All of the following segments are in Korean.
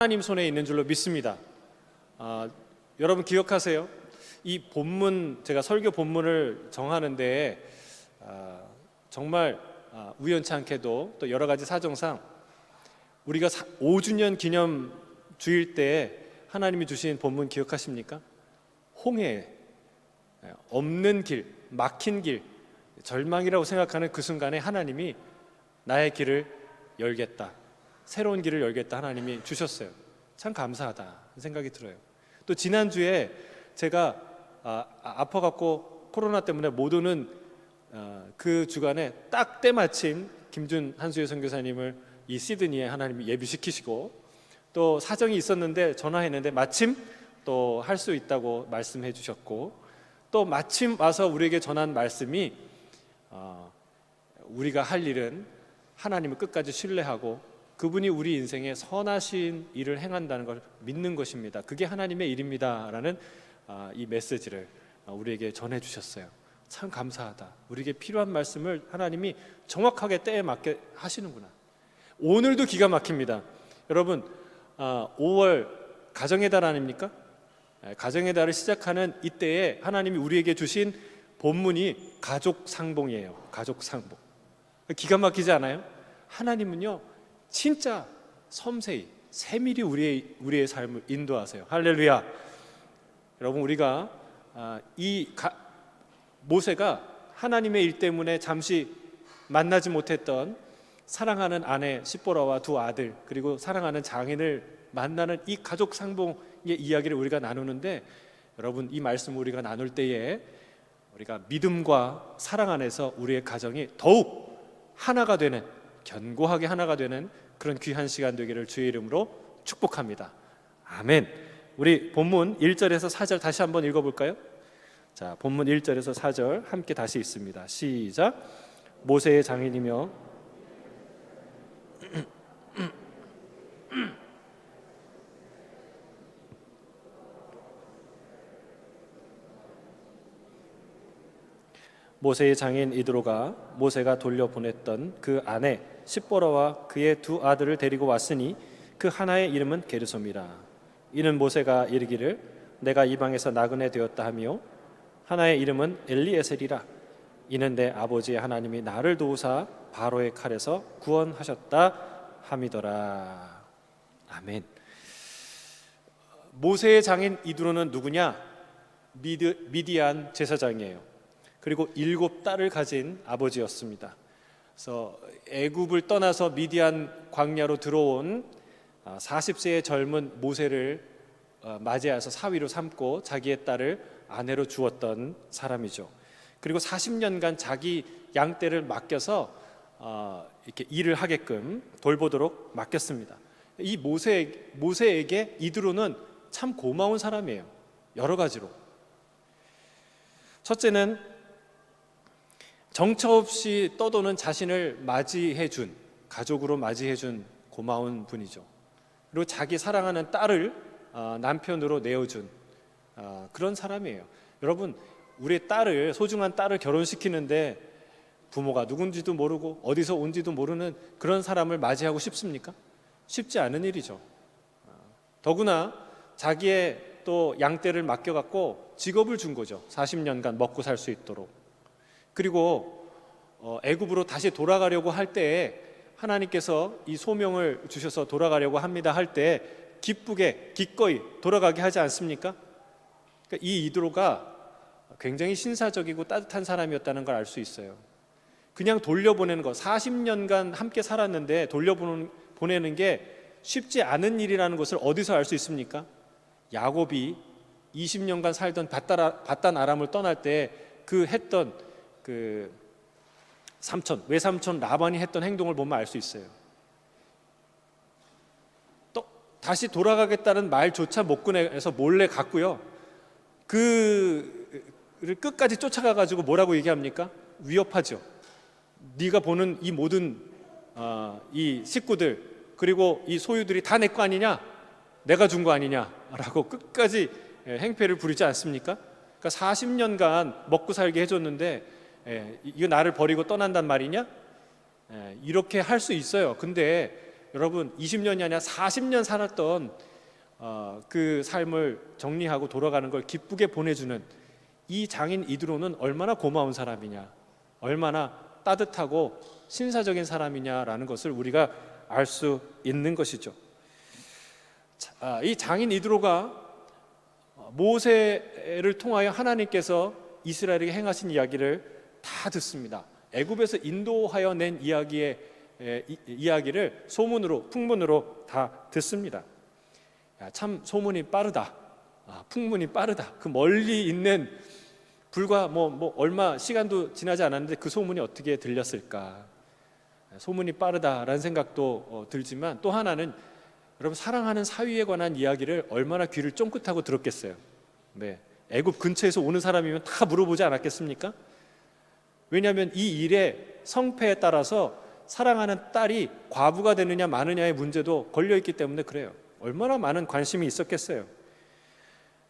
하나님 손에 있는 줄로 믿습니다. 여러분 기억하세요? 이 본문, 제가 설교 본문을 정하는데 정말 우연치 않게도 또 여러 가지 사정상 우리가 5주년 기념 주일 때 하나님이 주신 본문 기억하십니까? 홍해, 없는 길, 막힌 길, 절망이라고 생각하는 그 순간에 하나님이 나의 길을 열겠다, 새로운 길을 열겠다 하나님이 주셨어요. 참 감사하다 생각이 들어요. 또 지난주에 제가 아파갖고 코로나 때문에 못 오는 그 주간에 딱 때마침 김준 한수혜 선교사님을 이 시드니에 하나님이 예비시키시고 또 사정이 있었는데 전화했는데 마침 또 할 수 있다고 말씀해 주셨고 또 마침 와서 우리에게 전한 말씀이 우리가 할 일은 하나님을 끝까지 신뢰하고 그분이 우리 인생에 선하신 일을 행한다는 걸 믿는 것입니다. 그게 하나님의 일입니다 라는 이 메시지를 우리에게 전해주셨어요. 참 감사하다. 우리에게 필요한 말씀을 하나님이 정확하게 때에 맞게 하시는구나. 오늘도 기가 막힙니다. 여러분 5월 가정의 달 아닙니까? 가정의 달을 시작하는 이때에 하나님이 우리에게 주신 본문이 가족 상봉이에요. 가족 상봉. 기가 막히지 않아요? 하나님은요 진짜 섬세히 세밀히 우리의 삶을 인도하세요. 할렐루야. 여러분 우리가 모세가 하나님의 일 때문에 잠시 만나지 못했던 사랑하는 아내 시보라와 두 아들 그리고 사랑하는 장인을 만나는 이 가족 상봉의 이야기를 우리가 나누는데 여러분 이 말씀을 우리가 나눌 때에 우리가 믿음과 사랑 안에서 우리의 가정이 더욱 하나가 되는, 견고하게 하나가 되는 그런 귀한 시간 되기를 주의 이름으로 축복합니다. 아멘. 우리 본문 1절에서 4절 다시 한번 읽어볼까요? 자, 본문 1절에서 4절 함께 다시 읽습니다. 시작. 모세의 장인이며 모세의 장인 이드로가 모세가 돌려보냈던 그 아내 십보라와 그의 두 아들을 데리고 왔으니 그 하나의 이름은 게르솜이라. 이는 모세가 이르기를 내가 이방에서 나그네 되었다 하며 하나의 이름은 엘리에셀이라. 이는 내 아버지의 하나님이 나를 도우사 바로의 칼에서 구원하셨다 함이더라. 아멘. 모세의 장인 이드로는 누구냐? 미디안 제사장이에요. 그리고 7딸을 가진 아버지였습니다. 그래서 애굽을 떠나서 미디안 광야로 들어온 40세의 젊은 모세를 맞이해서 사위로 삼고 자기의 딸을 아내로 주었던 사람이죠. 그리고 40년간 자기 양떼를 맡겨서 이렇게 일을 하게끔 돌보도록 맡겼습니다. 이 모세에게 이드로는 참 고마운 사람이에요. 여러 가지로. 첫째는 정처 없이 떠도는 자신을 맞이해준, 가족으로 맞이해준 고마운 분이죠. 그리고 자기 사랑하는 딸을 남편으로 내어준 그런 사람이에요. 여러분 우리의 딸을, 소중한 딸을 결혼시키는데 부모가 누군지도 모르고 어디서 온지도 모르는 그런 사람을 맞이하고 싶습니까? 쉽지 않은 일이죠. 더구나 자기의 또 양떼를 맡겨갖고 직업을 준 거죠. 40년간 먹고 살 수 있도록. 그리고 애굽으로 다시 돌아가려고 할 때에 하나님께서 이 소명을 주셔서 돌아가려고 합니다 할 때 기쁘게 기꺼이 돌아가게 하지 않습니까? 그러니까 이 이드로가 굉장히 신사적이고 따뜻한 사람이었다는 걸 알 수 있어요. 그냥 돌려보내는 거, 40년간 함께 살았는데 돌려보내는 게 쉽지 않은 일이라는 것을 어디서 알 수 있습니까? 야곱이 20년간 살던 밧단 아람을 떠날 때 했던 그 외삼촌 라반이 했던 행동을 보면 알 수 있어요. 또 다시 돌아가겠다는 말조차 못 꺼내서 몰래 갔고요. 그를 끝까지 쫓아가가지고 뭐라고 얘기합니까? 위협하죠. 네가 보는 이 모든 이 식구들 그리고 이 소유들이 다 내 거 아니냐? 내가 준 거 아니냐라고 끝까지 행패를 부리지 않습니까? 그러니까 40년간 먹고 살게 해줬는데 이거 나를 버리고 떠난단 말이냐? 이렇게 할 수 있어요. 근데 여러분 20년이 아니라 40년 살았던 그 삶을 정리하고 돌아가는 걸 기쁘게 보내주는 이 장인 이드로는 얼마나 고마운 사람이냐, 얼마나 따뜻하고 신사적인 사람이냐라는 것을 우리가 알 수 있는 것이죠. 이 장인 이드로가 모세를 통하여 하나님께서 이스라엘에게 행하신 이야기를 다 듣습니다. 애굽에서 인도하여 낸 이야기를 소문으로, 풍문으로 다 듣습니다. 참 소문이 빠르다, 풍문이 빠르다. 그 멀리 있는 불과 얼마 시간도 지나지 않았는데 그 소문이 어떻게 들렸을까? 소문이 빠르다라는 생각도 들지만, 또 하나는 여러분, 사랑하는 사위에 관한 이야기를 얼마나 귀를 쫑긋하고 들었겠어요. 네, 애굽 근처에서 오는 사람이면 다 물어보지 않았겠습니까? 왜냐하면 이 일의 성패에 따라서 사랑하는 딸이 과부가 되느냐 마느냐의 문제도 걸려있기 때문에 그래요. 얼마나 많은 관심이 있었겠어요.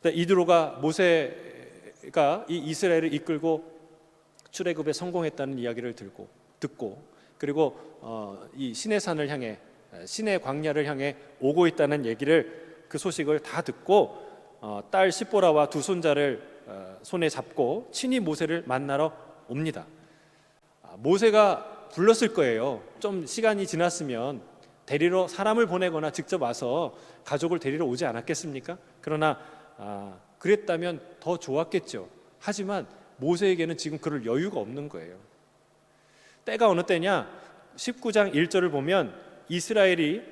이드로가 모세가 이 이스라엘을 이끌고 출애굽에 성공했다는 이야기를 듣고, 그리고 이 시내산을 향해, 시내 광야를 향해 오고 있다는 얘기를, 그 소식을 다 듣고 딸 시보라와 두 손자를 손에 잡고 친히 모세를 만나러 옵니다. 모세가 불렀을 거예요. 좀 시간이 지났으면 데리러 사람을 보내거나 직접 와서 가족을 데리러 오지 않았겠습니까? 그러나 그랬다면 더 좋았겠죠. 하지만 모세에게는 지금 그럴 여유가 없는 거예요. 때가 어느 때냐? 19장 1절을 보면 이스라엘이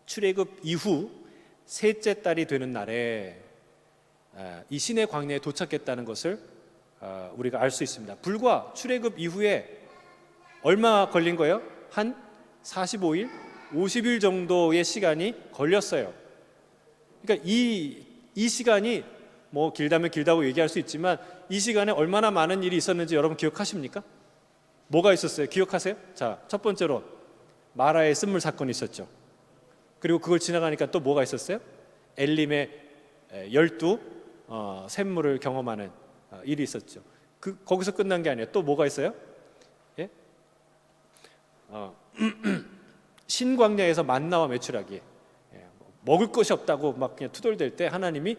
출애굽 이후 셋째 달이 되는 날에 이 시내 광야에 도착했다는 것을 우리가 알 수 있습니다. 불과 출애굽 이후에 얼마 걸린 거예요? 한 45일, 50일 정도의 시간이 걸렸어요. 그러니까 이 시간이 길다면 길다고 얘기할 수 있지만, 이 시간에 얼마나 많은 일이 있었는지 여러분 기억하십니까? 뭐가 있었어요? 기억하세요? 자, 첫 번째로 마라의 쓴물 사건이 있었죠. 그리고 그걸 지나가니까 또 뭐가 있었어요? 엘림의 12 샘물을 경험하는 일이 있었죠. 거기서 끝난 게 아니에요. 또 뭐가 있어요? 예? 신광야에서 만나와 메추라기, 먹을 것이 없다고 막 그냥 투덜댈 때 하나님이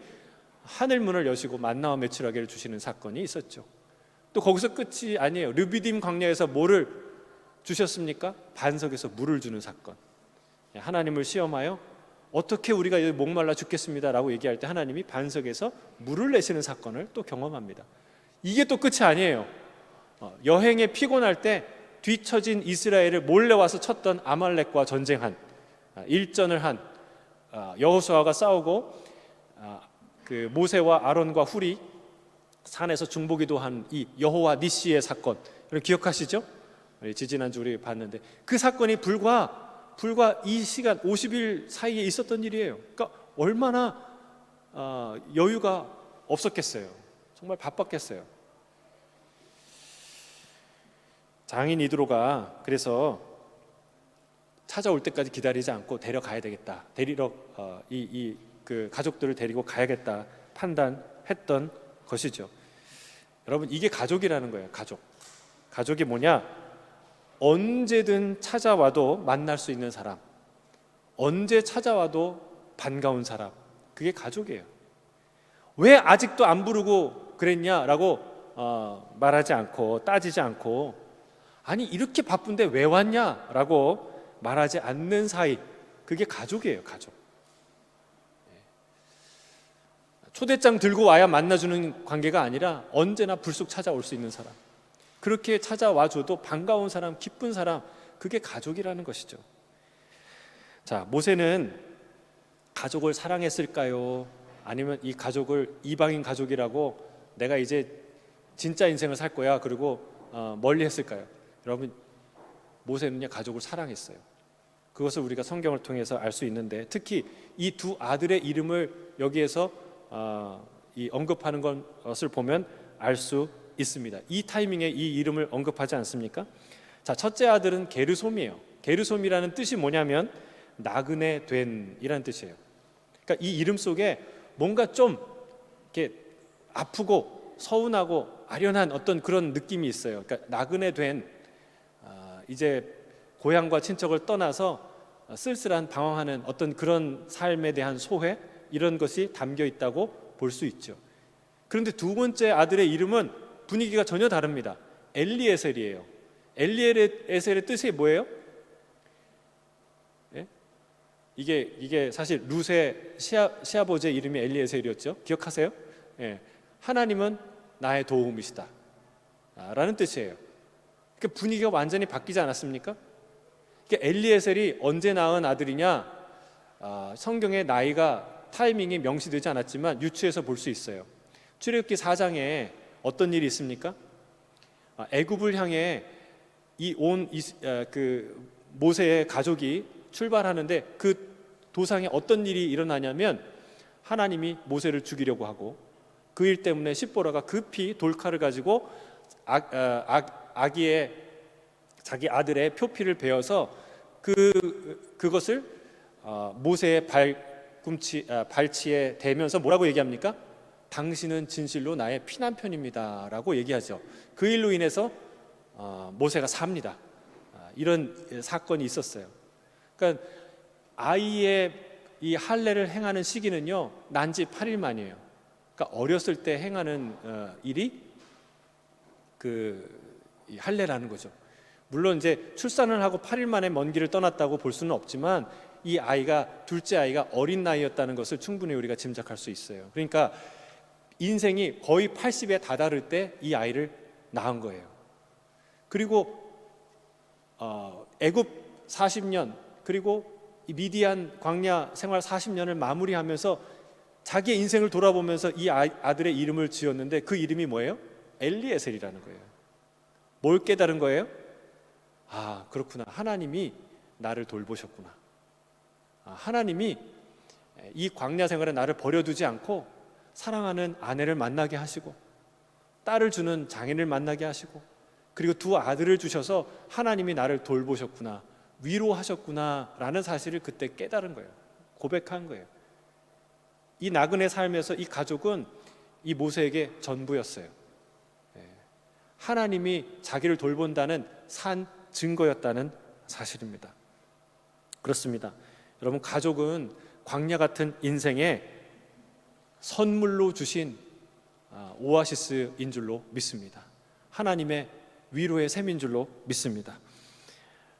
하늘문을 여시고 만나와 메추라기를 주시는 사건이 있었죠. 또 거기서 끝이 아니에요. 르비딤 광야에서 뭐를 주셨습니까? 반석에서 물을 주는 사건. 하나님을 시험하여 어떻게 우리가 여기 목말라 죽겠습니다라고 얘기할 때 하나님이 반석에서 물을 내시는 사건을 또 경험합니다. 이게 또 끝이 아니에요. 여행에 피곤할 때 뒤처진 이스라엘을 몰래 와서 쳤던 아말렉과 전쟁한, 일전을 한 여호수아가 싸우고 그 모세와 아론과 훌이 산에서 중보기도 한 이 여호와 니시의 사건, 기억하시죠? 지지난주 우리 봤는데 그 사건이 불과 이 시간 50일 사이에 있었던 일이에요. 그러니까 얼마나 여유가 없었겠어요. 정말 바빴겠어요. 장인 이드로가 그래서 찾아올 때까지 기다리지 않고 데려가야 되겠다, 데리러 그 가족들을 데리고 가야겠다 판단했던 것이죠. 여러분, 이게 가족이라는 거예요. 가족이 뭐냐? 언제든 찾아와도 만날 수 있는 사람, 언제 찾아와도 반가운 사람, 그게 가족이에요. 왜 아직도 안 부르고 그랬냐라고 말하지 않고, 따지지 않고, 아니 이렇게 바쁜데 왜 왔냐라고 말하지 않는 사이, 그게 가족이에요. 가족. 초대장 들고 와야 만나주는 관계가 아니라 언제나 불쑥 찾아올 수 있는 사람, 그렇게 찾아와줘도 반가운 사람, 기쁜 사람, 그게 가족이라는 것이죠. 자, 모세는 가족을 사랑했을까요? 아니면 이 가족을 이방인 가족이라고 내가 이제 진짜 인생을 살 거야 그리고 멀리 했을까요? 여러분, 모세는요 가족을 사랑했어요. 그것을 우리가 성경을 통해서 알 수 있는데, 특히 이 두 아들의 이름을 여기에서 언급하는 것을 보면 알 수 있습니다. 이 타이밍에 이 이름을 언급하지 않습니까? 자, 첫째 아들은 게르솜이에요. 게르솜이라는 뜻이 뭐냐면 나그네 된이라는 뜻이에요. 그러니까 이 이름 속에 뭔가 좀 이렇게 아프고 서운하고 아련한 어떤 그런 느낌이 있어요. 그러니까 나그네 된, 이제 고향과 친척을 떠나서 쓸쓸한 방황하는 어떤 그런 삶에 대한 소회, 이런 것이 담겨 있다고 볼 수 있죠. 그런데 두 번째 아들의 이름은 분위기가 전혀 다릅니다. 엘리에셀이에요. 엘리에셀의 뜻이 뭐예요? 예? 이게 사실 룻의 시아버지의 이름이 엘리에셀이었죠. 기억하세요? 예. 하나님은 나의 도움이시다 라는 뜻이에요. 그러니까 분위기가 완전히 바뀌지 않았습니까? 그러니까 엘리에셀이 언제 낳은 아들이냐? 성경의 나이가 타이밍이 명시되지 않았지만 유추해서 볼 수 있어요. 출애굽기 4장에 어떤 일이 있습니까? 애굽을 향해 그 모세의 가족이 출발하는데 그 도상에 어떤 일이 일어나냐면 하나님이 모세를 죽이려고 하고 그 일 때문에 십보라가 급히 돌칼을 가지고 자기 아들의 표피를 베어서 그것을 모세의 발치에 대면서 뭐라고 얘기합니까? 당신은 진실로 나의 피난편입니다 라고 얘기하죠. 그 일로 인해서 모세가 삽니다. 이런 사건이 있었어요. 그러니까 아이의 이 할례를 행하는 시기는요, 난지 8일 만이에요. 그러니까 어렸을 때 행하는 일이 이 할례라는 거죠. 물론 이제 출산을 하고 8일 만에 먼 길을 떠났다고 볼 수는 없지만 이 아이가, 둘째 아이가 어린 나이였다는 것을 충분히 우리가 짐작할 수 있어요. 그러니까 인생이 거의 80에 다다를 때 이 아이를 낳은 거예요. 그리고 애굽 40년 그리고 이 미디안 광야 생활 40년을 마무리하면서 자기의 인생을 돌아보면서 이 아들의 이름을 지었는데 그 이름이 뭐예요? 엘리에셀이라는 거예요. 뭘 깨달은 거예요? 그렇구나. 하나님이 나를 돌보셨구나. 하나님이 이 광야 생활에 나를 버려두지 않고 사랑하는 아내를 만나게 하시고 딸을 주는 장인을 만나게 하시고 그리고 두 아들을 주셔서 하나님이 나를 돌보셨구나, 위로하셨구나 라는 사실을 그때 깨달은 거예요. 고백한 거예요. 이 나그네 삶에서 이 가족은 이 모세에게 전부였어요. 하나님이 자기를 돌본다는 산 증거였다는 사실입니다. 그렇습니다. 여러분, 가족은 광야 같은 인생에 선물로 주신 오아시스인 줄로 믿습니다. 하나님의 위로의 샘인 줄로 믿습니다.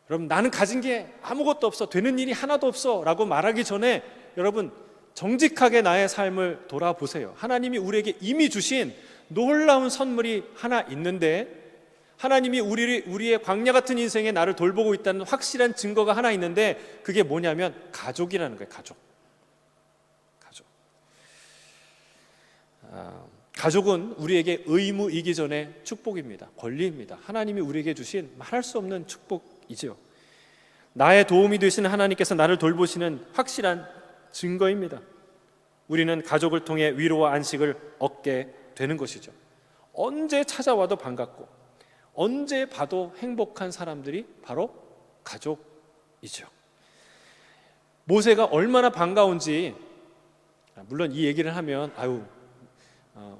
여러분, 나는 가진 게 아무것도 없어, 되는 일이 하나도 없어 라고 말하기 전에 여러분 정직하게 나의 삶을 돌아보세요. 하나님이 우리에게 이미 주신 놀라운 선물이 하나 있는데, 하나님이 우리의 광야 같은 인생에 나를 돌보고 있다는 확실한 증거가 하나 있는데, 그게 뭐냐면 가족이라는 거예요. 가족은 우리에게 의무이기 전에 축복입니다. 권리입니다. 하나님이 우리에게 주신 말할 수 없는 축복이지요. 나의 도움이 되시는 하나님께서 나를 돌보시는 확실한 증거입니다. 우리는 가족을 통해 위로와 안식을 얻게 되는 것이죠. 언제 찾아와도 반갑고 언제 봐도 행복한 사람들이 바로 가족이죠. 모세가 얼마나 반가운지, 물론 이 얘기를 하면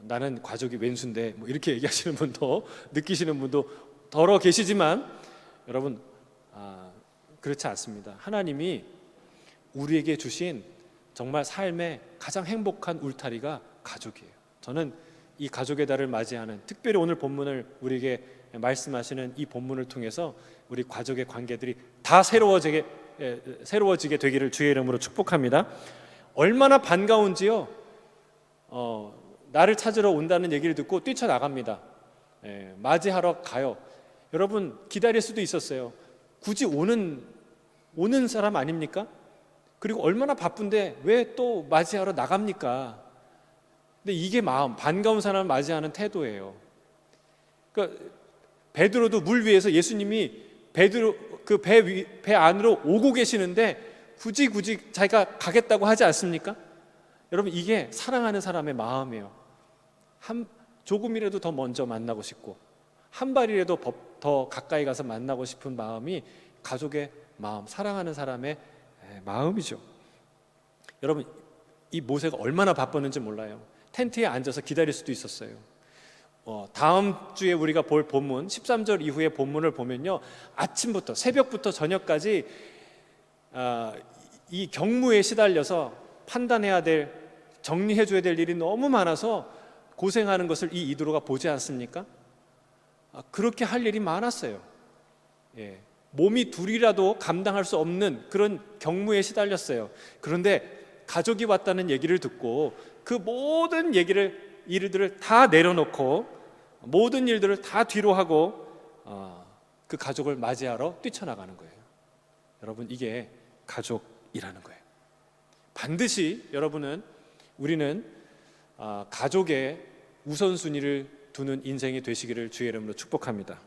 나는 가족이 왼수인데 뭐 이렇게 얘기하시는 분도, 느끼시는 분도 더러 계시지만 여러분, 그렇지 않습니다. 하나님이 우리에게 주신 정말 삶의 가장 행복한 울타리가 가족이에요. 저는 이 가족의 달을 맞이하는, 특별히 오늘 본문을 우리에게 말씀하시는 이 본문을 통해서 우리 가족의 관계들이 다 새로워지게 되기를 주의 이름으로 축복합니다. 얼마나 반가운지요. 나를 찾으러 온다는 얘기를 듣고 뛰쳐나갑니다. 맞이하러 가요. 여러분, 기다릴 수도 있었어요. 굳이 오는 사람 아닙니까? 그리고 얼마나 바쁜데 왜 또 맞이하러 나갑니까? 근데 이게 반가운 사람을 맞이하는 태도예요. 그러니까 베드로도 물 위에서 예수님이 베드로 그 배 안으로 오고 계시는데 굳이 자기가 가겠다고 하지 않습니까? 여러분, 이게 사랑하는 사람의 마음이에요. 조금이라도 더 먼저 만나고 싶고 한 발이라도 더 가까이 가서 만나고 싶은 마음이 가족의 마음, 사랑하는 사람의 마음이죠. 여러분, 이 모세가 얼마나 바빴는지 몰라요. 텐트에 앉아서 기다릴 수도 있었어요. 다음 주에 우리가 볼 본문 13절 이후의 본문을 보면요, 아침부터 새벽부터 저녁까지 이 경무에 시달려서 판단해야 될, 정리해줘야 될 일이 너무 많아서 고생하는 것을 이 이드로가 보지 않습니까? 그렇게 할 일이 많았어요. 몸이 둘이라도 감당할 수 없는 그런 경무에 시달렸어요. 그런데 가족이 왔다는 얘기를 듣고 그 모든 일들을 다 내려놓고 모든 일들을 다 뒤로 하고 그 가족을 맞이하러 뛰쳐나가는 거예요. 여러분, 이게 가족이라는 거예요. 반드시 우리는 가족의 우선순위를 두는 인생이 되시기를 주의 이름으로 축복합니다.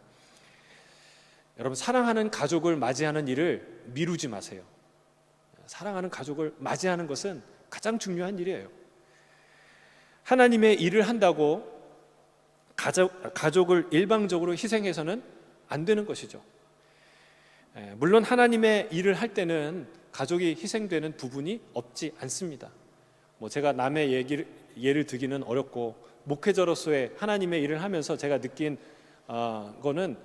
여러분, 사랑하는 가족을 맞이하는 일을 미루지 마세요. 사랑하는 가족을 맞이하는 것은 가장 중요한 일이에요. 하나님의 일을 한다고 가족을 일방적으로 희생해서는 안 되는 것이죠. 물론 하나님의 일을 할 때는 가족이 희생되는 부분이 없지 않습니다. 제가 남의 예를 들기는 어렵고, 목회자로서의 하나님의 일을 하면서 제가 느낀 거는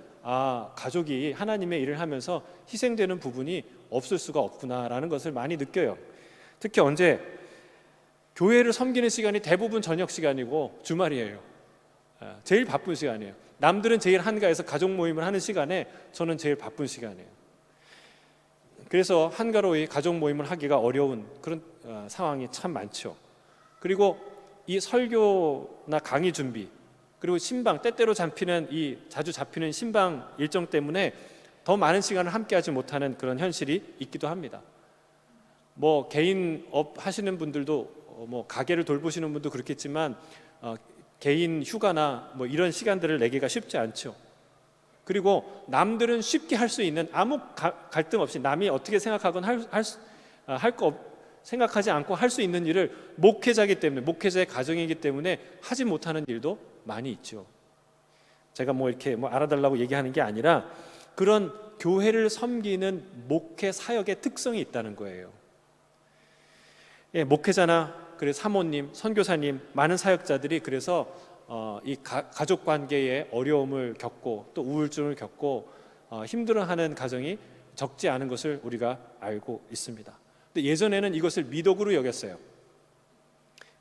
가족이 하나님의 일을 하면서 희생되는 부분이 없을 수가 없구나라는 것을 많이 느껴요. 특히 언제 교회를 섬기는 시간이 대부분 저녁 시간이고 주말이에요. 제일 바쁜 시간이에요. 남들은 제일 한가해서 가족 모임을 하는 시간에 저는 제일 바쁜 시간이에요. 그래서 한가로이 가족 모임을 하기가 어려운 그런 상황이 참 많죠. 그리고 이 설교나 강의 준비, 그리고 신방, 때때로 자주 잡히는 신방 일정 때문에 더 많은 시간을 함께하지 못하는 그런 현실이 있기도 합니다. 개인업 하시는 분들도 가게를 돌보시는 분도 그렇겠지만 개인 휴가나 이런 시간들을 내기가 쉽지 않죠. 그리고 남들은 쉽게 할 수 있는, 아무 갈등 없이 남이 어떻게 생각하건 생각하지 않고 할 수 있는 일을 목회자이기 때문에, 목회자의 가정이기 때문에 하지 못하는 일도 많이 있죠. 제가 이렇게 알아달라고 얘기하는 게 아니라 그런 교회를 섬기는 목회 사역의 특성이 있다는 거예요. 목회자나 사모님, 선교사님, 많은 사역자들이 그래서 이 가족 관계에 어려움을 겪고 또 우울증을 겪고 힘들어하는 가정이 적지 않은 것을 우리가 알고 있습니다. 근데 예전에는 이것을 미덕으로 여겼어요.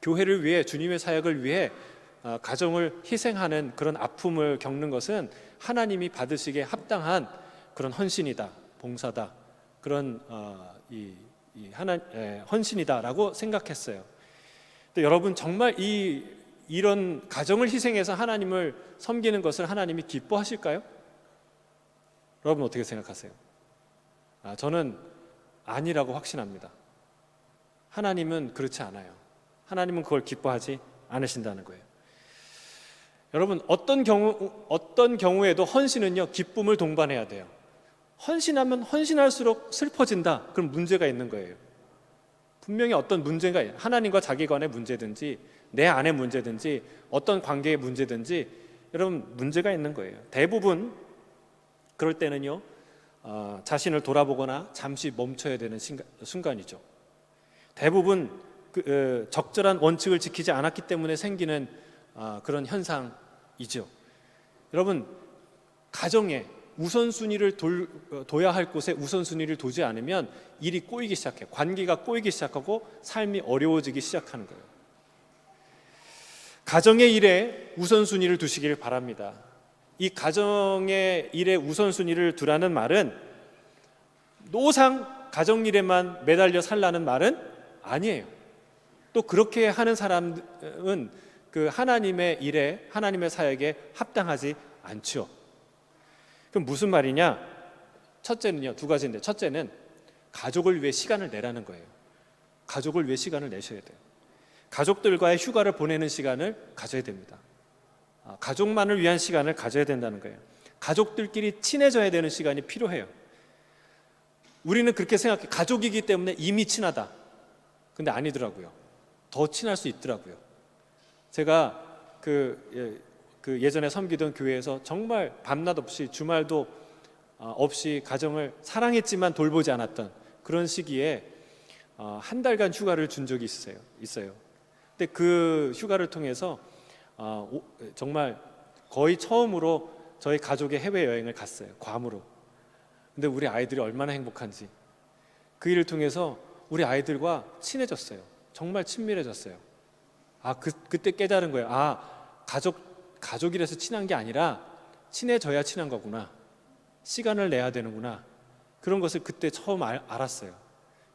교회를 위해, 주님의 사역을 위해 가정을 희생하는 그런 아픔을 겪는 것은 하나님이 받으시기에 합당한 그런 헌신이다, 봉사다, 그런 헌신이다라고 생각했어요. 근데 여러분, 정말 이런 가정을 희생해서 하나님을 섬기는 것을 하나님이 기뻐하실까요? 여러분 어떻게 생각하세요? 저는 아니라고 확신합니다. 하나님은 그렇지 않아요. 하나님은 그걸 기뻐하지 않으신다는 거예요. 여러분, 어떤 경우에도 헌신은요, 기쁨을 동반해야 돼요. 헌신하면 헌신할수록 슬퍼진다. 그럼 문제가 있는 거예요. 분명히 어떤 문제가, 하나님과 자기 간의 문제든지 내 안의 문제든지 어떤 관계의 문제든지 여러분 문제가 있는 거예요. 대부분 그럴 때는요, 자신을 돌아보거나 잠시 멈춰야 되는 순간이죠. 대부분 적절한 원칙을 지키지 않았기 때문에 생기는 그런 현상이죠. 여러분, 가정에 우선순위를 둬야 할 곳에 우선순위를 두지 않으면 일이 꼬이기 시작해요. 관계가 꼬이기 시작하고 삶이 어려워지기 시작하는 거예요. 가정의 일에 우선순위를 두시길 바랍니다. 이 가정의 일에 우선순위를 두라는 말은 노상 가정일에만 매달려 살라는 말은 아니에요. 또 그렇게 하는 사람은 그 하나님의 일에, 하나님의 사역에 합당하지 않죠. 그럼 무슨 말이냐? 첫째는요, 두 가지인데, 첫째는 가족을 위해 시간을 내라는 거예요. 가족을 위해 시간을 내셔야 돼요. 가족들과의 휴가를 보내는 시간을 가져야 됩니다. 가족만을 위한 시간을 가져야 된다는 거예요. 가족들끼리 친해져야 되는 시간이 필요해요. 우리는 그렇게 생각해. 가족이기 때문에 이미 친하다. 근데 아니더라고요. 더 친할 수 있더라고요. 제가 예전에 섬기던 교회에서 정말 밤낮 없이, 주말도 없이 가정을 사랑했지만 돌보지 않았던 그런 시기에 한 달간 휴가를 준 적이 있어요. 근데 그 휴가를 통해서 정말 거의 처음으로 저희 가족의 해외여행을 갔어요. 괌으로. 근데 우리 아이들이 얼마나 행복한지. 그 일을 통해서 우리 아이들과 친해졌어요. 정말 친밀해졌어요. 그때 깨달은 거예요. 가족이라서 친한 게 아니라 친해져야 친한 거구나. 시간을 내야 되는구나. 그런 것을 그때 처음 알았어요.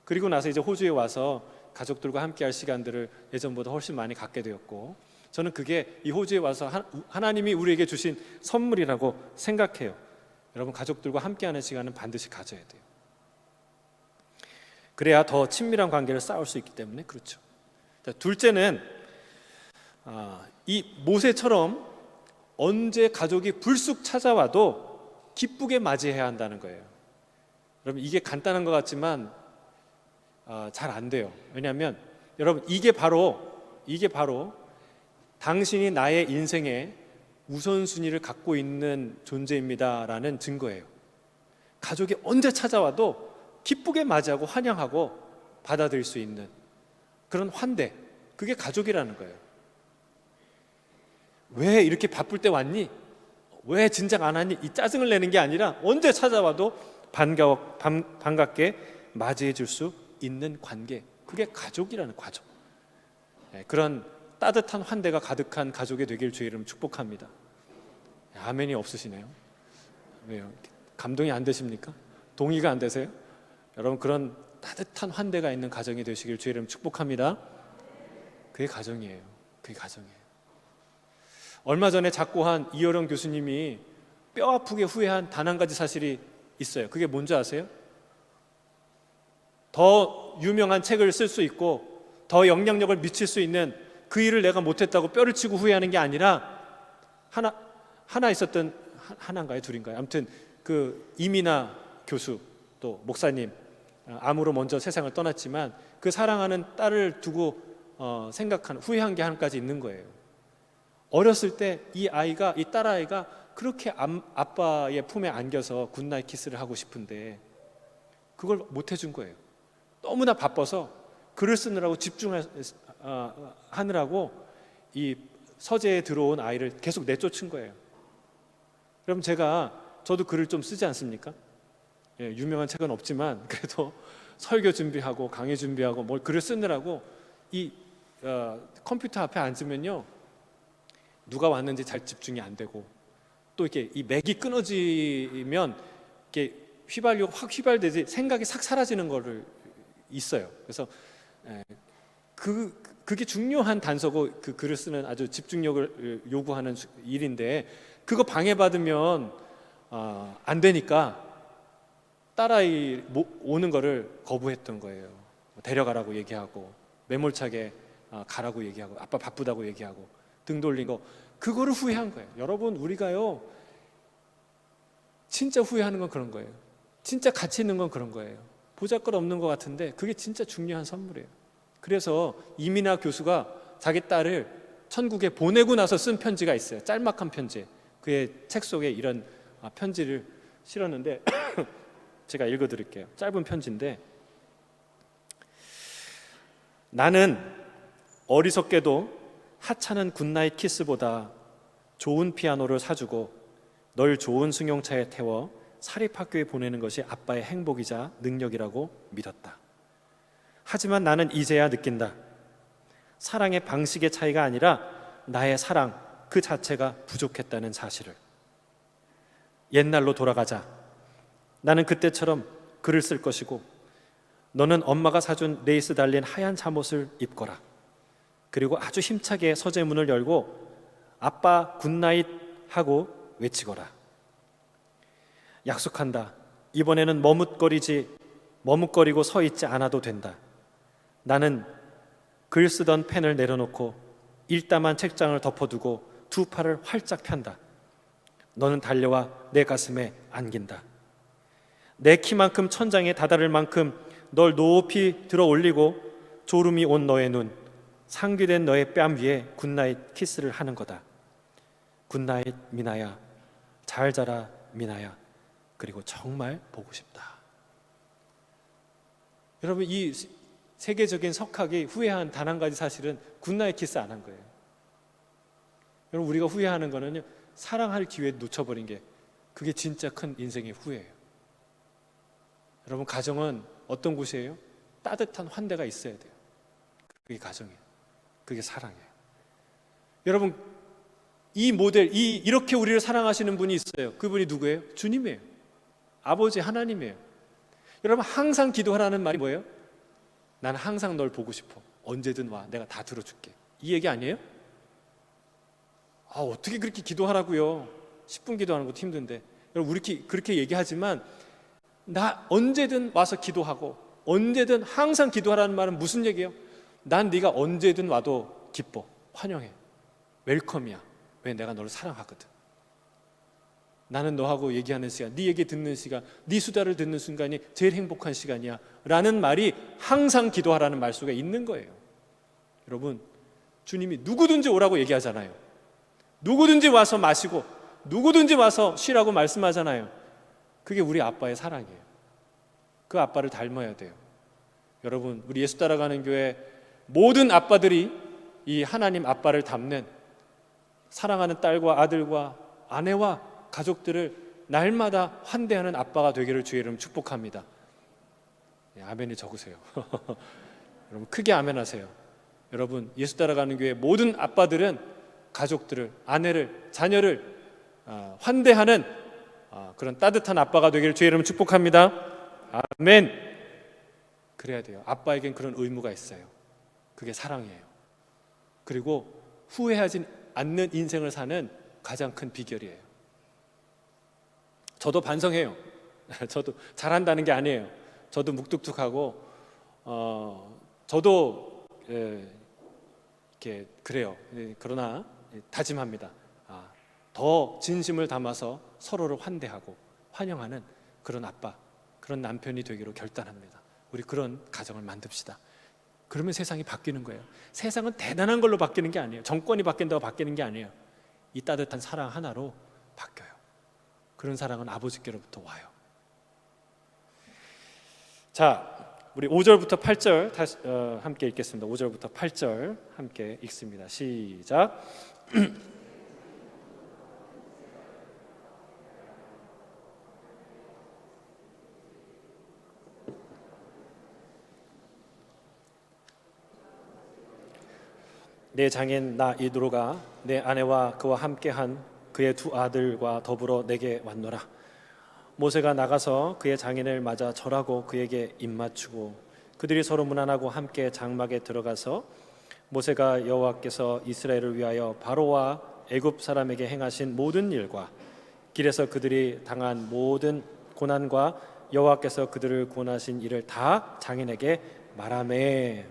그리고 나서 이제 호주에 와서 가족들과 함께할 시간들을 예전보다 훨씬 많이 갖게 되었고, 저는 그게 이 호주에 와서 하나님이 우리에게 주신 선물이라고 생각해요. 여러분, 가족들과 함께하는 시간은 반드시 가져야 돼요. 그래야 더 친밀한 관계를 쌓을 수 있기 때문에 그렇죠. 자, 둘째는 이 모세처럼 언제 가족이 불쑥 찾아와도 기쁘게 맞이해야 한다는 거예요. 여러분, 이게 간단한 것 같지만 잘 안 돼요. 왜냐하면 여러분, 이게 바로 당신이 나의 인생의 우선순위를 갖고 있는 존재입니다라는 증거예요. 가족이 언제 찾아와도 기쁘게 맞이하고 환영하고 받아들일 수 있는 그런 환대, 그게 가족이라는 거예요. 왜 이렇게 바쁠 때 왔니? 왜 진작 안 하니? 이 짜증을 내는 게 아니라 언제 찾아와도 반갑게 맞이해 줄 수 있는 관계, 그게 가족이라는 가족. 그런 따뜻한 환대가 가득한 가족이 되길 주의 이름 축복합니다. 아멘이 없으시네요. 왜요? 감동이 안 되십니까? 동의가 안 되세요? 여러분, 그런 따뜻한 환대가 있는 가정이 되시길 주의 이름 축복합니다. 그게 가정이에요. 그게 가정이에요. 얼마 전에 작고한 이어령 교수님이 뼈 아프게 후회한 단 한 가지 사실이 있어요. 그게 뭔지 아세요? 더 유명한 책을 쓸 수 있고 더 영향력을 미칠 수 있는 그 일을 내가 못했다고 뼈를 치고 후회하는 게 아니라 하나 있었던, 하나인가요? 둘인가요? 아무튼 그 이민아 교수, 또 목사님, 암으로 먼저 세상을 떠났지만 그 사랑하는 딸을 두고 생각하는, 후회한 게 한 가지 있는 거예요. 어렸을 때 이 딸아이가 그렇게 아빠의 품에 안겨서 굿나잇 키스를 하고 싶은데 그걸 못 해준 거예요. 너무나 바빠서 글을 쓰느라고 집중하느라고 이 서재에 들어온 아이를 계속 내쫓은 거예요. 그럼 저도 글을 좀 쓰지 않습니까? 유명한 책은 없지만 그래도 설교 준비하고 강의 준비하고 뭘 글을 쓰느라고 이 컴퓨터 앞에 앉으면요, 누가 왔는지 잘 집중이 안 되고, 또 이렇게 이 맥이 끊어지면 이렇게 확 휘발되지 생각이 싹 사라지는 거를 있어요. 그래서 그게 중요한 단서고 그 글을 쓰는 아주 집중력을 요구하는 일인데, 그거 방해받으면 안 되니까 딸아이 오는 거를 거부했던 거예요. 데려가라고 얘기하고 매몰차게 가라고 얘기하고 아빠 바쁘다고 얘기하고 등 돌린 거, 그거를 후회한 거예요. 여러분, 우리가요 진짜 후회하는 건 그런 거예요. 진짜 가치 있는 건 그런 거예요. 보잘것없는 것 같은데 그게 진짜 중요한 선물이에요. 그래서 이민아 교수가 자기 딸을 천국에 보내고 나서 쓴 편지가 있어요. 짤막한 편지. 그의 책 속에 이런 편지를 실었는데 제가 읽어드릴게요. 짧은 편지인데, 나는 어리석게도 하찮은 굿나잇 키스보다 좋은 피아노를 사주고 널 좋은 승용차에 태워 사립학교에 보내는 것이 아빠의 행복이자 능력이라고 믿었다. 하지만 나는 이제야 느낀다. 사랑의 방식의 차이가 아니라 나의 사랑 그 자체가 부족했다는 사실을. 옛날로 돌아가자. 나는 그때처럼 글을 쓸 것이고 너는 엄마가 사준 레이스 달린 하얀 잠옷을 입거라. 그리고 아주 힘차게 서재 문을 열고 아빠 굿나잇 하고 외치거라. 약속한다. 이번에는 머뭇거리고 서 있지 않아도 된다. 나는 글 쓰던 펜을 내려놓고 일담한 책장을 덮어두고 두 팔을 활짝 편다. 너는 달려와 내 가슴에 안긴다. 내 키만큼 천장에 다다를 만큼 널 높이 들어 올리고 졸음이 온 너의 눈, 상기된 너의 뺨 위에 굿나잇 키스를 하는 거다. 굿나잇 미나야, 잘 자라 미나야, 그리고 정말 보고 싶다. 여러분, 이 세계적인 석학이 후회한 단 한 가지 사실은 굿나잇 키스 안 한 거예요. 여러분, 우리가 후회하는 거는요, 사랑할 기회 놓쳐버린 게, 그게 진짜 큰 인생의 후회예요. 여러분, 가정은 어떤 곳이에요? 따뜻한 환대가 있어야 돼요. 그게 가정이에요. 그게 사랑이에요. 여러분, 이 모델, 이렇게 우리를 사랑하시는 분이 있어요. 그분이 누구예요? 주님이에요. 아버지 하나님이에요. 여러분, 항상 기도하라는 말이 뭐예요? 나는 항상 널 보고 싶어. 언제든 와. 내가 다 들어줄게. 이 얘기 아니에요? 어떻게 그렇게 기도하라고요? 10분 기도하는 것도 힘든데. 여러분, 우리 그렇게 얘기하지만 나 언제든 와서 기도하고 언제든 항상 기도하라는 말은 무슨 얘기예요? 난 네가 언제든 와도 기뻐. 환영해. 웰컴이야. 왜? 내가 너를 사랑하거든. 나는 너하고 얘기하는 시간, 네 얘기 듣는 시간, 네 수다를 듣는 순간이 제일 행복한 시간이야 라는 말이 항상 기도하라는 말수가 있는 거예요. 여러분, 주님이 누구든지 오라고 얘기하잖아요. 누구든지 와서 마시고 누구든지 와서 쉬라고 말씀하잖아요. 그게 우리 아빠의 사랑이에요. 그 아빠를 닮아야 돼요. 여러분, 우리 예수 따라가는 교회 모든 아빠들이 이 하나님 아빠를 닮는, 사랑하는 딸과 아들과 아내와 가족들을 날마다 환대하는 아빠가 되기를 주의 이름 축복합니다. 아멘이 적으세요. 여러분, 크게 아멘하세요. 여러분, 예수 따라가는 교회 모든 아빠들은 가족들을, 아내를, 자녀를 환대하는 그런 따뜻한 아빠가 되기를 주의 이름 축복합니다. 아멘. 그래야 돼요. 아빠에겐 그런 의무가 있어요. 그게 사랑이에요. 그리고 후회하지 않는 인생을 사는 가장 큰 비결이에요. 저도 반성해요. 저도 잘한다는 게 아니에요. 저도 묵뚝뚝하고 저도 이렇게 그래요. 그러나 다짐합니다. 더 진심을 담아서 서로를 환대하고 환영하는 그런 아빠, 그런 남편이 되기로 결단합니다. 우리 그런 가정을 만듭시다. 그러면 세상이 바뀌는 거예요. 세상은 대단한 걸로 바뀌는 게 아니에요. 정권이 바뀐다고 바뀌는 게 아니에요. 이 따뜻한 사랑 하나로 바뀌어요. 그런 사랑은 아버지께로부터 와요. 자, 우리 5절부터 8절 다시 함께 읽겠습니다. 5절부터 8절 함께 읽습니다. 시작. 내 장인 나 이드로가 내 아내와 그와 함께한 그의 두 아들과 더불어 내게 왔노라. 모세가 나가서 그의 장인을 맞아 절하고 그에게 입맞추고 그들이 서로 문안하고 함께 장막에 들어가서 모세가 여호와께서 이스라엘을 위하여 바로와 애굽 사람에게 행하신 모든 일과 길에서 그들이 당한 모든 고난과 여호와께서 그들을 구원하신 일을 다 장인에게 말하매.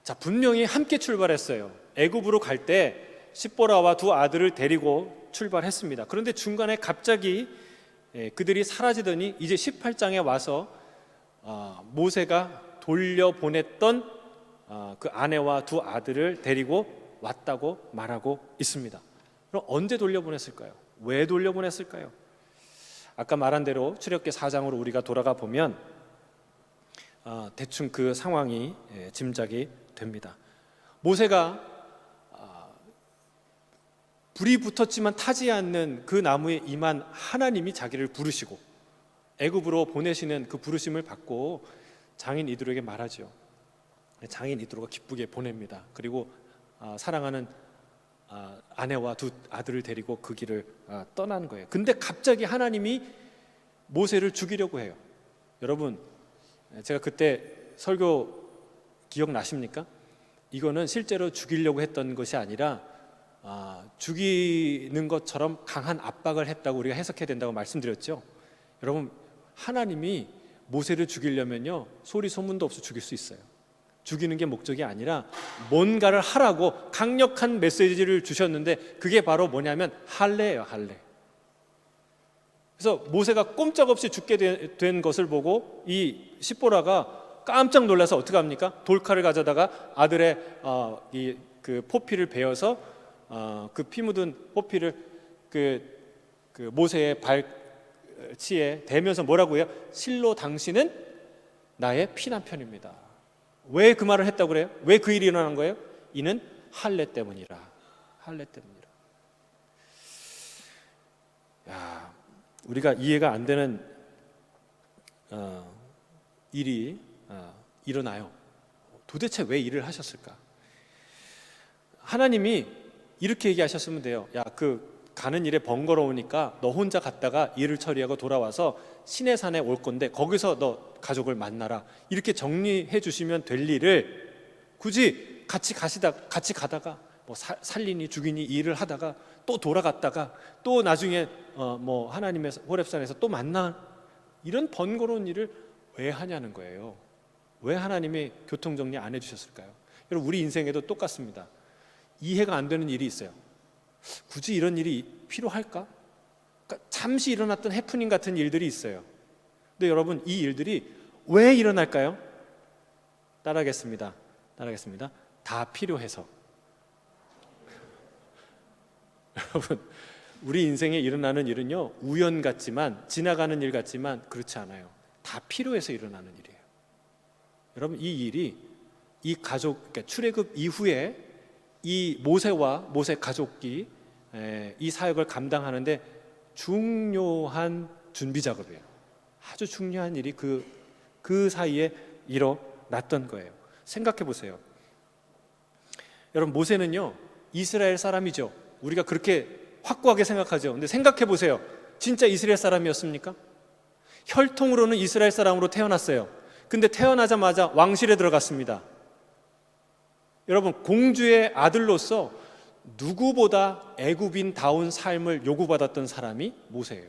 자, 분명히 함께 출발했어요. 애굽으로 갈 때 십보라와 두 아들을 데리고 출발했습니다. 그런데 중간에 갑자기 그들이 사라지더니 이제 18장에 와서 모세가 돌려보냈던 그 아내와 두 아들을 데리고 왔다고 말하고 있습니다. 그럼 언제 돌려보냈을까요? 왜 돌려보냈을까요? 아까 말한 대로 출애굽기 4장으로 우리가 돌아가 보면 대충 그 상황이 짐작이 됩니다. 모세가 불이 붙었지만 타지 않는 그 나무에 임한 하나님이 자기를 부르시고 애굽으로 보내시는 그 부르심을 받고 장인 이드로에게 말하죠. 장인 이드로가 기쁘게 보냅니다. 그리고 사랑하는 아내와 두 아들을 데리고 그 길을 떠난 거예요. 근데 갑자기 하나님이 모세를 죽이려고 해요. 여러분, 제가 그때 설교 기억나십니까? 이거는 실제로 죽이려고 했던 것이 아니라 죽이는 것처럼 강한 압박을 했다고 우리가 해석해야 된다고 말씀드렸죠. 여러분, 하나님이 모세를 죽이려면요 소리 소문도 없이 죽일 수 있어요. 죽이는 게 목적이 아니라 뭔가를 하라고 강력한 메시지를 주셨는데 그게 바로 뭐냐면 할례예요. 할례. 그래서 모세가 꼼짝없이 죽게 된 것을 보고 이 십보라가 깜짝 놀라서 어떻게 합니까? 돌칼을 가져다가 아들의 그 포피를 베어서 그 피 묻은 포피를 그 모세의 발치에 대면서 뭐라고 해요? 실로 당신은 나의 피난편입니다. 왜 그 말을 했다고 그래요? 왜 그 일이 일어난 거예요? 이는 할례 때문이라. 할례 때문이라. 야, 우리가 이해가 안 되는 일이 일어나요. 도대체 왜 일을 하셨을까? 하나님이 이렇게 얘기하셨으면 돼요. 야, 가는 일에 번거로우니까 너 혼자 갔다가 일을 처리하고 돌아와서 시내산에 올 건데 거기서 너 가족을 만나라. 이렇게 정리해 주시면 될 일을 굳이 같이 가다가 뭐 살리니 죽이니 일을 하다가 또 돌아갔다가 또 나중에 하나님의 호렙산에서 또 만나, 이런 번거로운 일을 왜 하냐는 거예요. 왜 하나님이 교통정리 안 해주셨을까요? 여러분, 우리 인생에도 똑같습니다. 이해가 안 되는 일이 있어요. 굳이 이런 일이 필요할까? 그러니까 잠시 일어났던 해프닝 같은 일들이 있어요. 근데 여러분, 이 일들이 왜 일어날까요? 따라하겠습니다. 다 필요해서. 여러분, 우리 인생에 일어나는 일은요, 우연 같지만, 지나가는 일 같지만 그렇지 않아요. 다 필요해서 일어나는 일이에요. 여러분, 이 일이 이 가족, 그러니까 출애굽 이후에 이 모세와 모세 가족이 이 사역을 감당하는데 중요한 준비 작업이에요. 아주 중요한 일이 그 사이에 일어났던 거예요. 생각해 보세요. 여러분, 모세는요, 이스라엘 사람이죠. 우리가 그렇게 확고하게 생각하죠. 근데 생각해 보세요. 진짜 이스라엘 사람이었습니까? 혈통으로는 이스라엘 사람으로 태어났어요. 근데 태어나자마자 왕실에 들어갔습니다. 여러분, 공주의 아들로서 누구보다 애굽인다운 삶을 요구받았던 사람이 모세예요.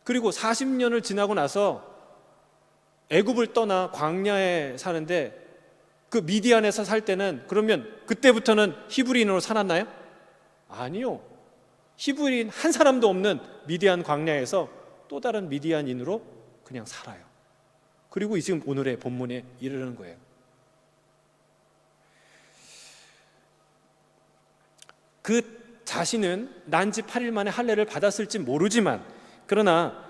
그리고 40년을 지나고 나서 애굽을 떠나 광야에 사는데, 그 미디안에서 살 때는 그러면 그때부터는 히브리인으로 살았나요? 아니요. 히브리인 한 사람도 없는 미디안 광야에서 또 다른 미디안인으로 그냥 살아요. 그리고 지금 오늘의 본문에 이르는 거예요. 그 자신은 난지 8일 만에 할례를 받았을지 모르지만, 그러나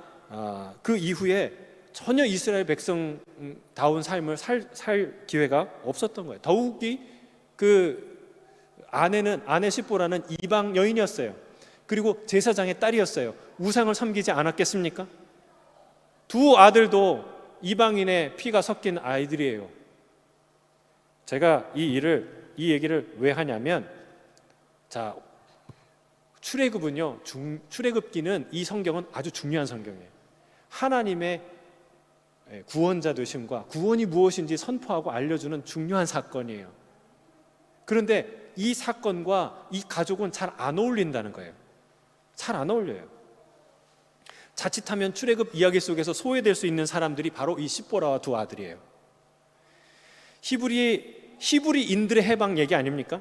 그 이후에 전혀 이스라엘 백성다운 삶을 살 기회가 없었던 거예요. 더욱이 그 아내 십보라는 이방 여인이었어요. 그리고 제사장의 딸이었어요. 우상을 섬기지 않았겠습니까? 두 아들도 이방인의 피가 섞인 아이들이에요. 제가 이 얘기를 왜 하냐면, 자, 출애굽은요, 출애굽기는 이 성경은 아주 중요한 성경이에요. 하나님의 구원자 되심과 구원이 무엇인지 선포하고 알려주는 중요한 사건이에요. 그런데 이 사건과 이 가족은 잘 안 어울린다는 거예요. 잘 안 어울려요. 자칫하면 출애굽 이야기 속에서 소외될 수 있는 사람들이 바로 이 십보라와 두 아들이에요. 히브리인들의 해방 얘기 아닙니까?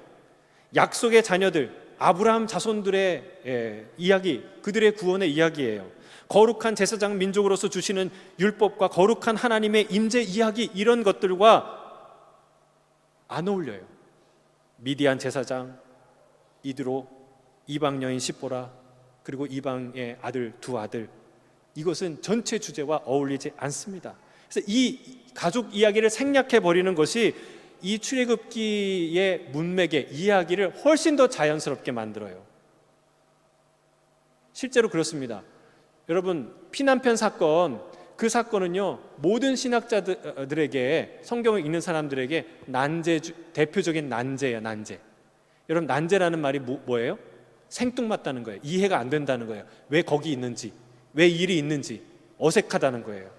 약속의 자녀들, 아브라함 자손들의 이야기, 그들의 구원의 이야기예요. 거룩한 제사장 민족으로서 주시는 율법과 거룩한 하나님의 임재 이야기, 이런 것들과 안 어울려요. 미디안 제사장, 이드로, 이방 여인 십보라, 그리고 이방의 아들 두 아들, 이것은 전체 주제와 어울리지 않습니다. 그래서 이 가족 이야기를 생략해 버리는 것이 이 출애굽기의 문맥의 이야기를 훨씬 더 자연스럽게 만들어요. 실제로 그렇습니다. 여러분, 피난편 사건, 그 사건은요, 모든 신학자들에게, 성경을 읽는 사람들에게 대표적인 난제예요. 난제. 여러분, 난제라는 말이 뭐예요? 생뚱맞다는 거예요. 이해가 안 된다는 거예요. 왜 거기 있는지, 왜 일이 있는지 어색하다는 거예요.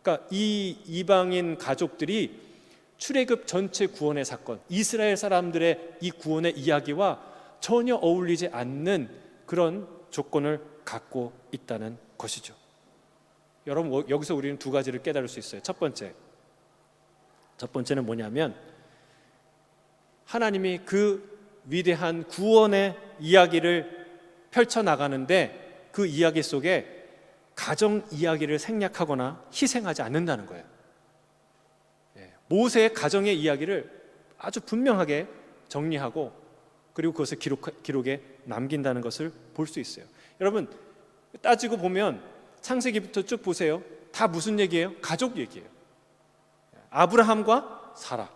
그러니까 이 이방인 가족들이 출애굽 전체 구원의 사건, 이스라엘 사람들의 이 구원의 이야기와 전혀 어울리지 않는 그런 조건을 갖고 있다는 것이죠. 여러분, 여기서 우리는 두 가지를 깨달을 수 있어요. 첫 번째는 뭐냐면, 하나님이 그 위대한 구원의 이야기를 펼쳐나가는데 그 이야기 속에 가정 이야기를 생략하거나 희생하지 않는다는 거예요. 모세의 가정의 이야기를 아주 분명하게 정리하고, 그리고 그것을 기록에 남긴다는 것을 볼 수 있어요. 여러분, 따지고 보면 창세기부터 쭉 보세요. 다 무슨 얘기예요? 가족 얘기예요. 아브라함과 사라,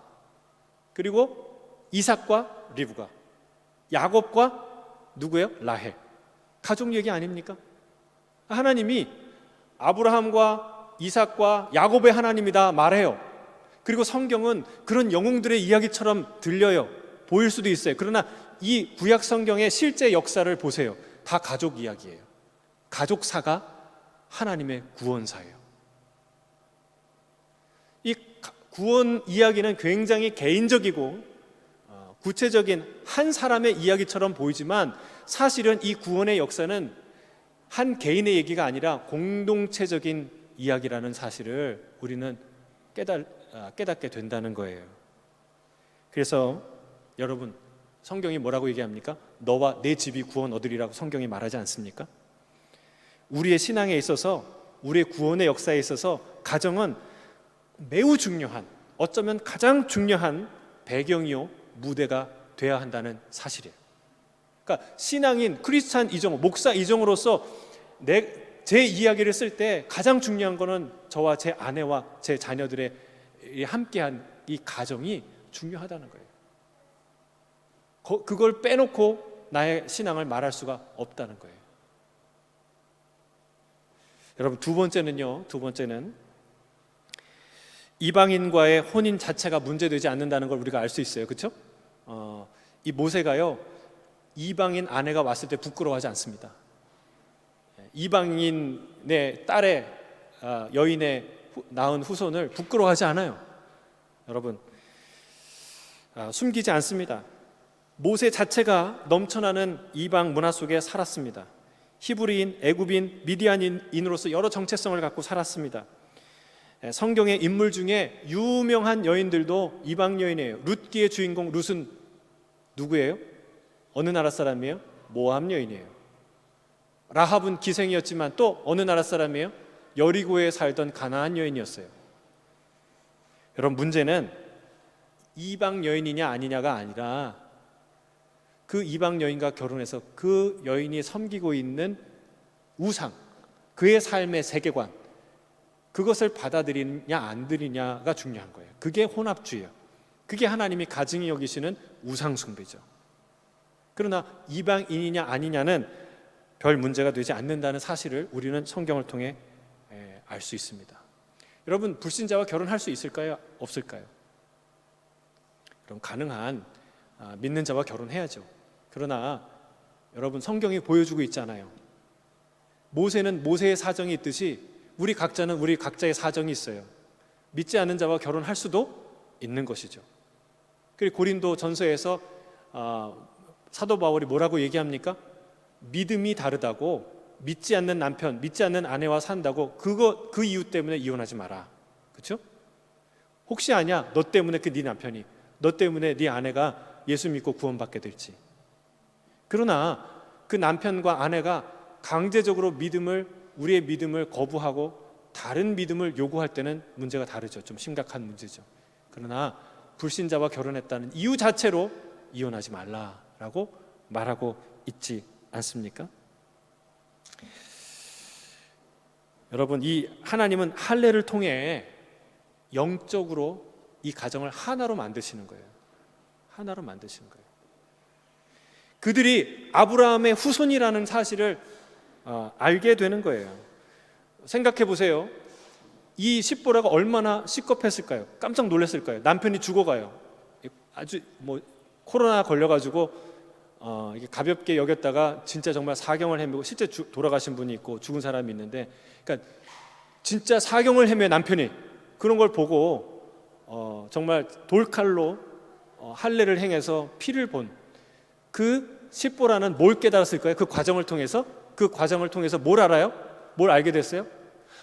그리고 이삭과 리브가, 야곱과 누구예요? 라헬. 가족 얘기 아닙니까? 하나님이 아브라함과 이삭과 야곱의 하나님이다 말해요. 그리고 성경은 그런 영웅들의 이야기처럼 들려요. 보일 수도 있어요. 그러나 이 구약 성경의 실제 역사를 보세요. 다 가족 이야기예요. 가족사가 하나님의 구원사예요. 이 구원 이야기는 굉장히 개인적이고 구체적인 한 사람의 이야기처럼 보이지만 사실은 이 구원의 역사는 한 개인의 얘기가 아니라 공동체적인 이야기라는 사실을 우리는 깨닫게 된다는 거예요. 그래서 여러분, 성경이 뭐라고 얘기합니까? 너와 내 집이 구원 얻으리라고 성경이 말하지 않습니까? 우리의 신앙에 있어서, 우리의 구원의 역사에 있어서 가정은 매우 중요한, 어쩌면 가장 중요한 배경이요 무대가 돼야 한다는 사실이에요. 그러니까 신앙인, 크리스찬 이종, 목사 이종으로서 제 이야기를 쓸 때 가장 중요한 거는 저와 제 아내와 제 자녀들의 함께한 이 가정이 중요하다는 거예요. 그걸 빼놓고 나의 신앙을 말할 수가 없다는 거예요. 여러분, 두 번째는 이방인과의 혼인 자체가 문제되지 않는다는 걸 우리가 알 수 있어요. 그렇죠? 이 모세가요, 이방인 아내가 왔을 때 부끄러워하지 않습니다. 이방인의 딸의 여인의 낳은 후손을 부끄러워하지 않아요. 여러분, 숨기지 않습니다. 모세 자체가 넘쳐나는 이방 문화 속에 살았습니다. 히브리인, 애굽인, 미디안인으로서 여러 정체성을 갖고 살았습니다. 성경의 인물 중에 유명한 여인들도 이방 여인이에요. 룻기의 주인공 룻은 누구예요? 어느 나라 사람이에요? 모압 여인이에요. 라합은 기생이었지만 또 어느 나라 사람이에요? 여리고에 살던 가나안 여인이었어요. 여러분, 문제는 이방 여인이냐 아니냐가 아니라 그 이방 여인과 결혼해서 그 여인이 섬기고 있는 우상, 그의 삶의 세계관, 그것을 받아들이냐 안 들이냐가 중요한 거예요. 그게 혼합주의예요. 그게 하나님이 가증히 여기시는 우상 숭배죠. 그러나 이방인이냐 아니냐는 별 문제가 되지 않는다는 사실을 우리는 성경을 통해 알 수 있습니다. 여러분, 불신자와 결혼할 수 있을까요? 없을까요? 그럼 가능한 믿는 자와 결혼해야죠. 그러나 여러분, 성경이 보여주고 있잖아요. 모세는 모세의 사정이 있듯이 우리 각자는 우리 각자의 사정이 있어요. 믿지 않는 자와 결혼할 수도 있는 것이죠. 그리고 고린도 전서에서 사도 바울이 뭐라고 얘기합니까? 믿음이 다르다고, 믿지 않는 남편, 믿지 않는 아내와 산다고 그 이유 때문에 이혼하지 마라. 그렇죠? 혹시 아냐? 너 때문에 네 남편이, 너 때문에 네 아내가 예수 믿고 구원받게 될지. 그러나 그 남편과 아내가 강제적으로 우리의 믿음을 거부하고 다른 믿음을 요구할 때는 문제가 다르죠. 좀 심각한 문제죠. 그러나 불신자와 결혼했다는 이유 자체로 이혼하지 말라라고 말하고 있지 않습니까? 여러분, 이 하나님은 할례를 통해 영적으로 이 가정을 하나로 만드시는 거예요. 하나로 만드시는 거예요. 그들이 아브라함의 후손이라는 사실을 알게 되는 거예요. 생각해 보세요. 이 십보라가 얼마나 시겁했을까요? 깜짝 놀랐을까요? 남편이 죽어가요. 아주 코로나 걸려가지고 이게 가볍게 여겼다가 진짜 정말 사경을 헤매고 실제 돌아가신 분이 있고 죽은 사람이 있는데, 그러니까 진짜 사경을 헤매 남편이 그런 걸 보고 정말 돌칼로 할례를 행해서 피를 본 그 십보라는 뭘 깨달았을까요? 그 과정을 통해서 뭘 알아요? 뭘 알게 됐어요?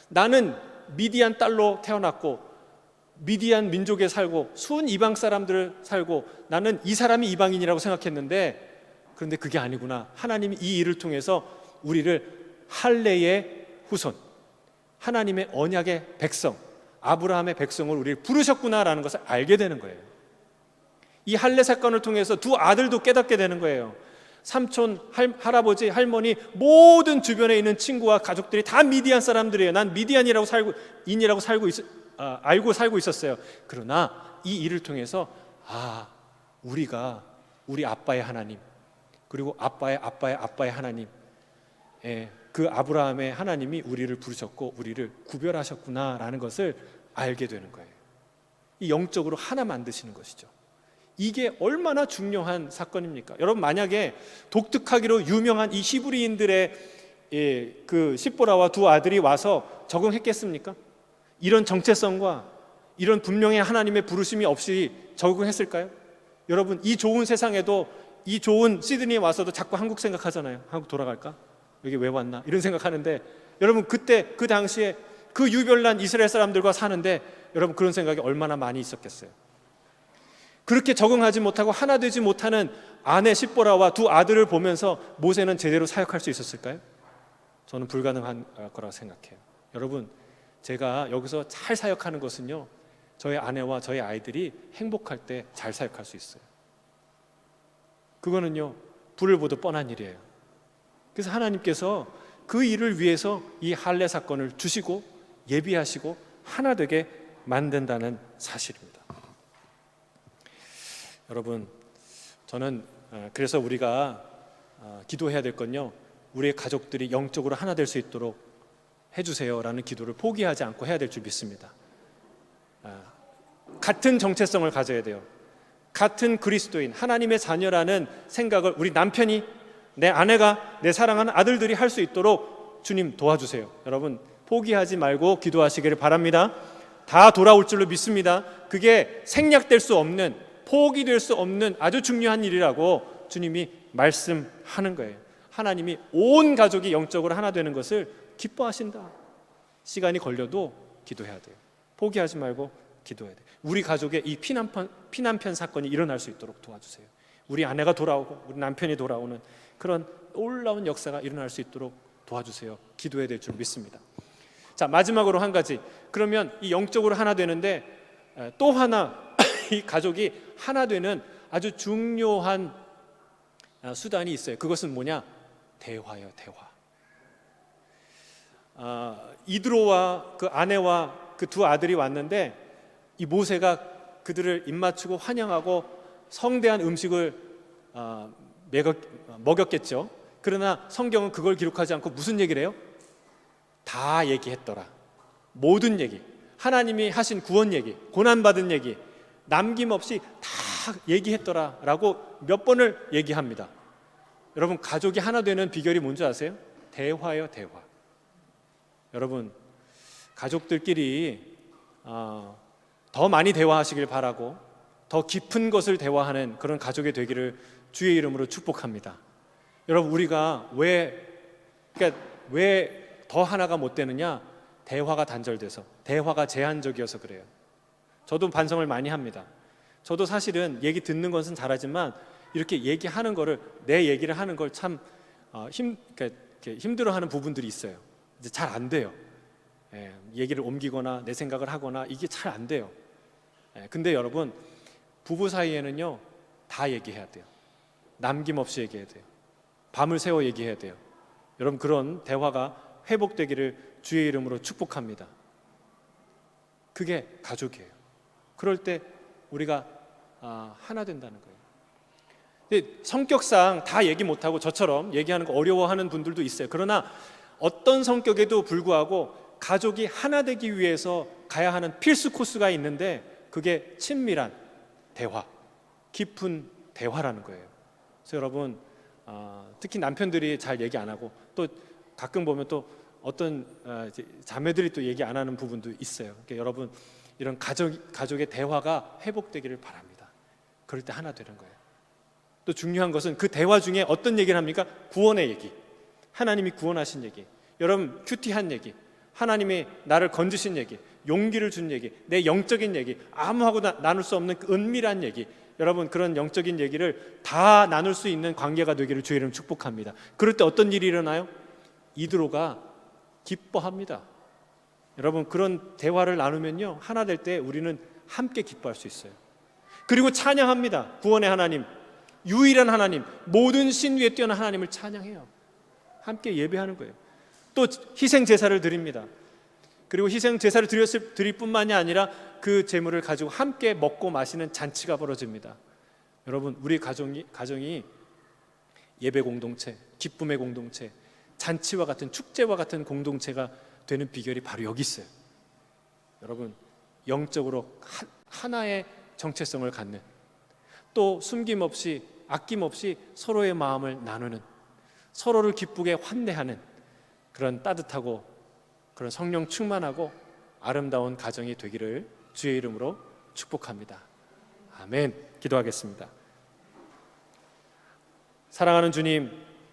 나는 미디안 딸로 태어났고 미디안 민족에 살고 순 이방 사람들을 살고 나는 이 사람이 이방인이라고 생각했는데, 그런데 그게 아니구나. 하나님이 이 일을 통해서 우리를 할례의 후손, 하나님의 언약의 백성, 아브라함의 백성을 우리를 부르셨구나라는 것을 알게 되는 거예요. 이 할례 사건을 통해서 두 아들도 깨닫게 되는 거예요. 삼촌, 할아버지, 할머니, 모든 주변에 있는 친구와 가족들이 다 미디안 사람들이에요. 난 미디안이라고 알고 살고 있었어요. 그러나 이 일을 통해서 우리가 우리 아빠의 하나님, 그리고 아빠의 아빠의 아빠의 하나님, 그 아브라함의 하나님이 우리를 부르셨고 우리를 구별하셨구나라는 것을 알게 되는 거예요. 이 영적으로 하나 만드시는 것이죠. 이게 얼마나 중요한 사건입니까? 여러분, 만약에 독특하기로 유명한 이 히브리인들의 그 십보라와 두 아들이 와서 적응했겠습니까? 이런 정체성과 이런 분명히 하나님의 부르심이 없이 적응했을까요? 여러분, 이 좋은 세상에도, 이 좋은 시드니에 와서도 자꾸 한국 생각하잖아요. 한국 돌아갈까? 여기 왜 왔나? 이런 생각하는데, 여러분, 그때 그 당시에 그 유별난 이스라엘 사람들과 사는데 여러분, 그런 생각이 얼마나 많이 있었겠어요. 그렇게 적응하지 못하고 하나 되지 못하는 아내 십보라와 두 아들을 보면서 모세는 제대로 사역할 수 있었을까요? 저는 불가능한 거라고 생각해요. 여러분, 제가 여기서 잘 사역하는 것은요, 저희 아내와 저희 아이들이 행복할 때 잘 사역할 수 있어요. 그거는요, 불을 보듯 뻔한 일이에요. 그래서 하나님께서 그 일을 위해서 이 할례 사건을 주시고 예비하시고 하나 되게 만든다는 사실입니다. 여러분, 저는 그래서 우리가 기도해야 될 건요, 우리의 가족들이 영적으로 하나 될 수 있도록 해주세요라는 기도를 포기하지 않고 해야 될 줄 믿습니다. 같은 정체성을 가져야 돼요. 같은 그리스도인, 하나님의 자녀라는 생각을 우리 남편이, 내 아내가, 내 사랑하는 아들들이 할 수 있도록 주님 도와주세요. 여러분, 포기하지 말고 기도하시기를 바랍니다. 다 돌아올 줄로 믿습니다. 그게 생략될 수 없는, 포기될 수 없는 아주 중요한 일이라고 주님이 말씀하는 거예요. 하나님이 온 가족이 영적으로 하나 되는 것을 기뻐하신다. 시간이 걸려도 기도해야 돼요. 포기하지 말고 기도해야 돼요. 우리 가족의 이 피난편 사건이 일어날 수 있도록 도와주세요. 우리 아내가 돌아오고 우리 남편이 돌아오는 그런 놀라운 역사가 일어날 수 있도록 도와주세요. 기도해야 될 줄 믿습니다. 자, 마지막으로 한 가지. 그러면 이 영적으로 하나 되는데 또 하나 이 가족이 하나 되는 아주 중요한 수단이 있어요. 그것은 뭐냐? 대화예요. 대화. 이드로와 그 아내와 그 두 아들이 왔는데 이 모세가 그들을 입맞추고 환영하고 성대한 음식을 먹였겠죠. 그러나 성경은 그걸 기록하지 않고 무슨 얘기를 해요? 다 얘기했더라. 모든 얘기, 하나님이 하신 구원 얘기, 고난받은 얘기 남김없이 다 얘기했더라 라고 몇 번을 얘기합니다. 여러분, 가족이 하나 되는 비결이 뭔지 아세요? 대화예요. 대화. 여러분, 가족들끼리 더 많이 대화하시길 바라고 더 깊은 것을 대화하는 그런 가족이 되기를 주의 이름으로 축복합니다. 여러분, 우리가 왜 더 하나가 못 되느냐? 대화가 단절돼서, 대화가 제한적이어서 그래요. 저도 반성을 많이 합니다. 저도 사실은 얘기 듣는 것은 잘하지만 이렇게 얘기하는 거를, 내 얘기를 하는 걸 참 힘들어하는 부분들이 있어요. 이제 잘 안 돼요. 얘기를 옮기거나 내 생각을 하거나 이게 잘 안 돼요. 근데 여러분, 부부 사이에는요, 다 얘기해야 돼요. 남김없이 얘기해야 돼요. 밤을 새워 얘기해야 돼요. 여러분, 그런 대화가 회복되기를 주의 이름으로 축복합니다. 그게 가족이에요. 그럴 때 우리가 하나 된다는 거예요. 근데 성격상 다 얘기 못하고 저처럼 얘기하는 거 어려워하는 분들도 있어요. 그러나 어떤 성격에도 불구하고 가족이 하나 되기 위해서 가야 하는 필수 코스가 있는데 그게 친밀한 대화, 깊은 대화라는 거예요. 그래서 여러분, 특히 남편들이 잘 얘기 안 하고 또 가끔 보면 또 어떤 자매들이 또 얘기 안 하는 부분도 있어요. 그러니까 여러분, 이런 가족의 대화가 회복되기를 바랍니다. 그럴 때 하나 되는 거예요. 또 중요한 것은 그 대화 중에 어떤 얘기를 합니까? 구원의 얘기, 하나님이 구원하신 얘기, 여러분 큐티한 얘기, 하나님이 나를 건지신 얘기, 용기를 준 얘기, 내 영적인 얘기, 아무하고 나눌 수 없는 그 은밀한 얘기, 여러분 그런 영적인 얘기를 다 나눌 수 있는 관계가 되기를 주의 이름 축복합니다. 그럴 때 어떤 일이 일어나요? 이드로가 기뻐합니다. 여러분, 그런 대화를 나누면요, 하나 될 때 우리는 함께 기뻐할 수 있어요. 그리고 찬양합니다. 구원의 하나님, 유일한 하나님, 모든 신 위에 뛰어난 하나님을 찬양해요. 함께 예배하는 거예요. 또 희생 제사를 드립니다. 그리고 희생 제사를 드릴 뿐만이 아니라 그 제물을 가지고 함께 먹고 마시는 잔치가 벌어집니다. 여러분, 우리 가정이 예배 공동체, 기쁨의 공동체, 잔치와 같은 축제와 같은 공동체가 되는 비결이 바로 여기 있어요. 여러분, 영적으로 하나의 정체성을 갖는, 또 숨김없이 아낌없이 서로의 마음을 나누는, 서로를 기쁘게 환대하는 그런 따뜻하고 그런 성령 충만하고 아름다운 가정이 되기를 주의 이름으로 축복합니다. 아멘. 기도하겠습니다. 사랑하는 주님,